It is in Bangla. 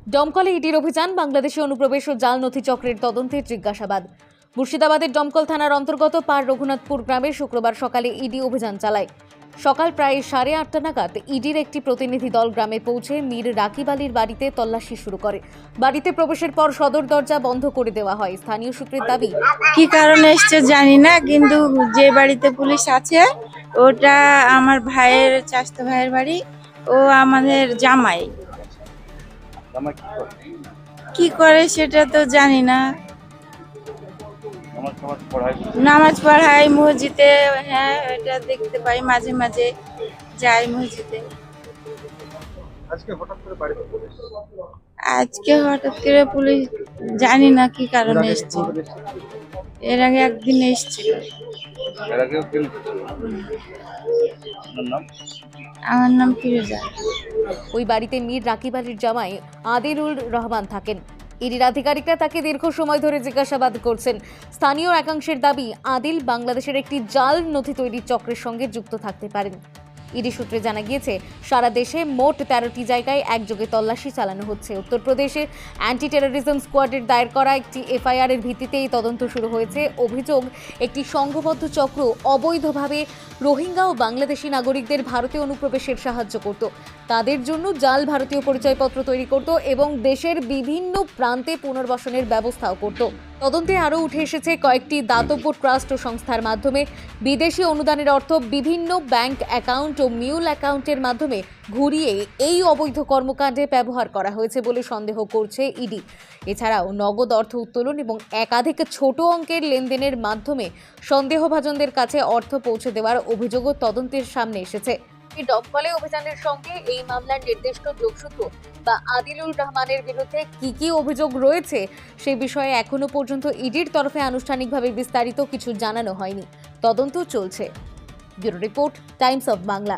দমকলে ইডির অভিযান, বাংলাদেশে অনুপ্রবেশ ও জাল নথি চক্রের তদন্তে জিজ্ঞাসাবাদ। মুর্শিদাবাদের দমকল থানার অন্তর্গত পার রঘুনাথপুর গ্রামে শুক্রবার সকালে ইডি অভিযান চালায়। সকাল প্রায় 8:30 নাগাদ ইডির একটি প্রতিনিধি দল গ্রামে পৌঁছে মীর রাকিব আলীর বাড়িতে তল্লাশি শুরু করে। বাড়িতে প্রবেশের পর সদর দরজা বন্ধ করে দেওয়া হয়। স্থানীয় সূত্রের দাবি, কি কারণে এসছে জানি না, কিন্তু যে বাড়িতে পুলিশ আছে ওটা আমার ভাইয়ের, চাচাতো ভাইয়ের বাড়ি। ও আমাদের জামাই। কি করে সেটা তো জানি না। নামাজ পড়াই মসজিদে, হ্যাঁ এটা দেখতে পাই, মাঝে মাঝে যাই মসজিদে। আজকে হঠাৎ করে পুলিশ জানি না কি কারণে এসছে। এর আগে একদিন এসছিল। আমার নাম ফিরোজা। ওই বাড়িতে মীর রাকিব আলীর জামাই আদিলুর রহমান থাকেন। ইডির আধিকারিকরা তাকে দীর্ঘ সময় ধরে জিজ্ঞাসাবাদ করছেন। স্থানীয় একাংশের দাবি, আদিল বাংলাদেশের একটি জাল নথি তৈরির চক্রের সঙ্গে যুক্ত থাকতে পারেন। ইডি সূত্রে জানা গিয়েছে, সারা দেশে মোট 13টি জায়গায় একযোগে তল্লাশি চালানো হচ্ছে। উত্তরপ্রদেশে অ্যান্টি টেরোরিজম স্কোয়াডের দায়ের করা একটি এফআইআর এর ভিত্তিতে এই তদন্ত শুরু হয়েছে। অভিযোগ, একটি সংঘবদ্ধ চক্র অবৈধভাবে রোহিঙ্গা ও বাংলাদেশি নাগরিকদের ভারতে অনুপ্রবেশের সাহায্য করত, তাদের জন্য জাল ভারতীয় পরিচয়পত্র তৈরি করত এবং দেশের বিভিন্ন প্রান্তে পুনর্বাসনের ব্যবস্থাও করত। তদন্তে আরও উঠে এসেছে, কয়েকটি দাতব্য ট্রাস্ট ও সংস্থার মাধ্যমে বিদেশি অনুদানের অর্থ বিভিন্ন ব্যাংক অ্যাকাউন্ট ও মিউল অ্যাকাউন্টের মাধ্যমে ঘুরিয়ে এই অবৈধ কর্মকাণ্ডে ব্যবহার করা হয়েছে বলে সন্দেহ করছে ইডি। এছাড়াও নগদ অর্থ উত্তোলন এবং একাধিক ছোট অঙ্কের লেনদেনের মাধ্যমে সন্দেহভাজনদের কাছে অর্থ পৌঁছে দেওয়ার অভিযোগও তদন্তের সামনে এসেছে। দমকলে অভিযানের সঙ্গে এই মামলার নির্দিষ্ট যোগসূত্র বা আদিলুর রহমানের বিরুদ্ধে কি অভিযোগ রয়েছে সে বিষয়ে এখনো পর্যন্ত ইডির তরফে আনুষ্ঠানিকভাবে বিস্তারিত কিছু জানানো হয়নি। তদন্ত চলছে। Bureau report, Times of Bangla.